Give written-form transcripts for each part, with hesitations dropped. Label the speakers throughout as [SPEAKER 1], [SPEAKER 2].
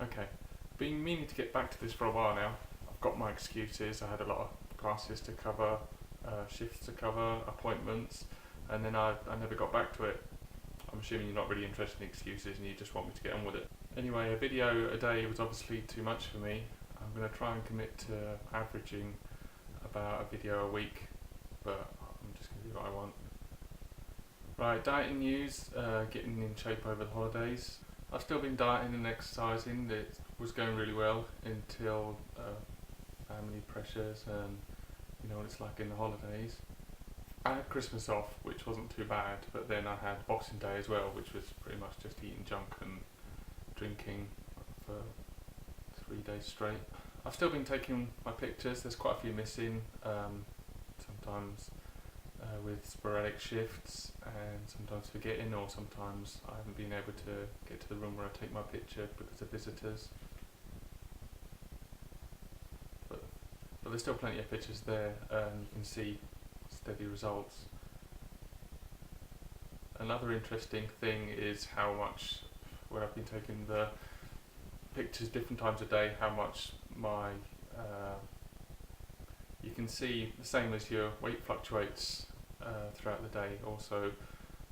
[SPEAKER 1] Okay, been meaning to get back to this for a while now. I've got my excuses. I had a lot of classes to cover, shifts to cover, appointments, and then I never got back to it. I'm assuming you're not really interested in excuses and you just want me to get on with it. Anyway, a video a day was obviously too much for me. I'm going to try and commit to averaging about a video a week, but I'm just going to do what I want. Right, dieting news, getting in shape over the holidays. I've still been dieting and exercising. It was going really well until family pressures and you know what it's like in the holidays. I had Christmas off, which wasn't too bad, but then I had Boxing Day as well, which was pretty much just eating junk and drinking for 3 days straight. I've still been taking my pictures. There's quite a few missing, sometimes with sporadic shifts and sometimes forgetting, or sometimes I haven't been able to get to the room where I take my picture because of visitors. But there's still plenty of pictures there, and you can see steady results. Another interesting thing is how much, when I've been taking the pictures different times a day, how much my you can see the same as your weight fluctuates throughout the day. Also,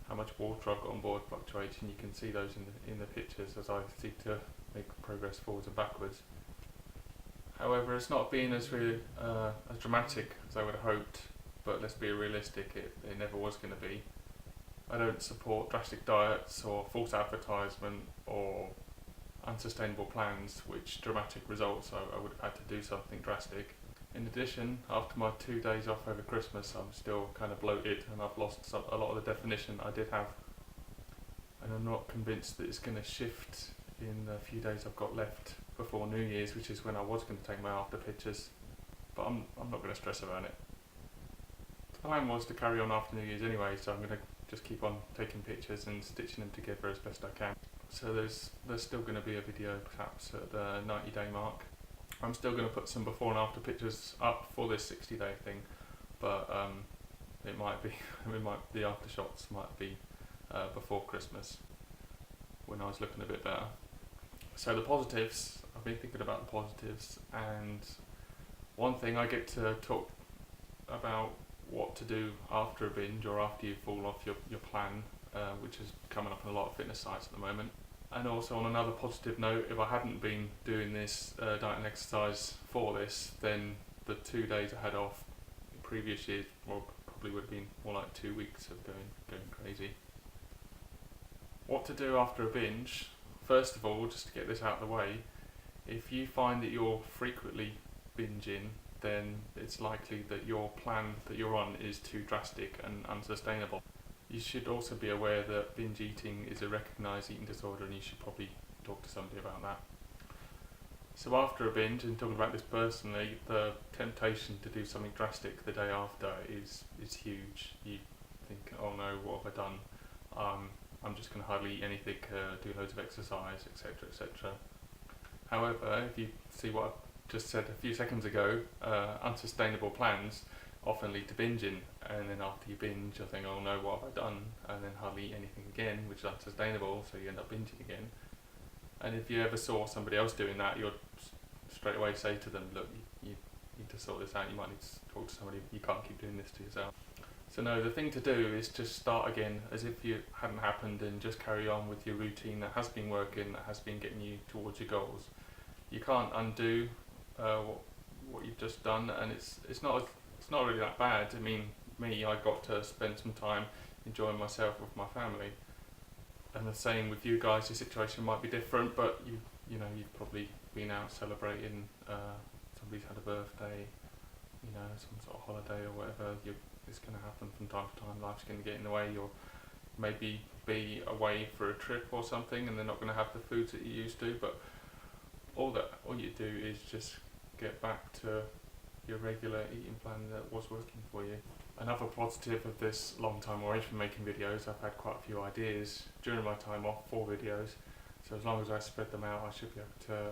[SPEAKER 1] how much water I've got on board fluctuates, and you can see those in the pictures as I seek to make progress forwards and backwards. However, it's not been as dramatic as I would have hoped, but let's be realistic, it never was going to be. I don't support drastic diets or false advertisement or unsustainable plans which dramatic results. I would have had to do something drastic. In addition, after my 2 days off over Christmas, I'm still kind of bloated and I've lost a lot of the definition I did have. And I'm not convinced that it's going to shift in the few days I've got left before New Year's, which is when I was going to take my after pictures. But I'm not going to stress about it. The plan was to carry on after New Year's anyway, so I'm going to just keep on taking pictures and stitching them together as best I can. So there's still going to be a video perhaps at the 90-day mark. I'm still going to put some before and after pictures up for this 60-day thing, but it might be, the after shots might be before Christmas, when I was looking a bit better. So the positives, I've been thinking about the positives, and one thing I get to talk about what to do after a binge or after you fall off your plan, which is coming up on a lot of fitness sites at the moment. And also, on another positive note, if I hadn't been doing this diet and exercise for this, then the 2 days I had off in previous years probably would have been more like 2 weeks of going crazy. What to do after a binge? First of all, just to get this out of the way, if you find that you're frequently binging, then it's likely that your plan that you're on is too drastic and unsustainable. You should also be aware that binge eating is a recognised eating disorder, and you should probably talk to somebody about that. So after a binge, and talking about this personally, the temptation to do something drastic the day after is huge. You think, oh no, what have I done? I'm just going to hardly eat anything, do loads of exercise, etc, etc. However, if you see what I've just said a few seconds ago, unsustainable plans often lead to binging, and then after you binge you'll think, oh no, what have I done, and then hardly eat anything again, which is unsustainable, so you end up binging again. And if you ever saw somebody else doing that, you'd straight away say to them, look, you need to sort this out, you might need to talk to somebody, you can't keep doing this to yourself. So no, the thing to do is just start again as if you hadn't happened, and just carry on with your routine that has been working, that has been getting you towards your goals. You can't undo what you've just done, and it's not really that bad. I mean, I got to spend some time enjoying myself with my family, and the same with you guys. Your situation might be different, but you've probably been out celebrating, somebody's had a birthday, some sort of holiday or whatever. It's going to happen from time to time. Life's going to get in the way. You'll maybe be away for a trip or something, and they're not going to have the foods that you used to, but all you do is just get back to your regular eating plan that was working for you. Another positive of this long time away from making videos, I've had quite a few ideas during my time off for videos, so as long as I spread them out, I should be able to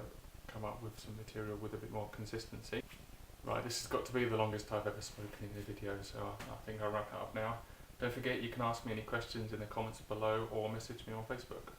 [SPEAKER 1] come up with some material with a bit more consistency. Right, this has got to be the longest I've ever spoken in a video, so I think I'll wrap it up now. Don't forget, you can ask me any questions in the comments below or message me on Facebook.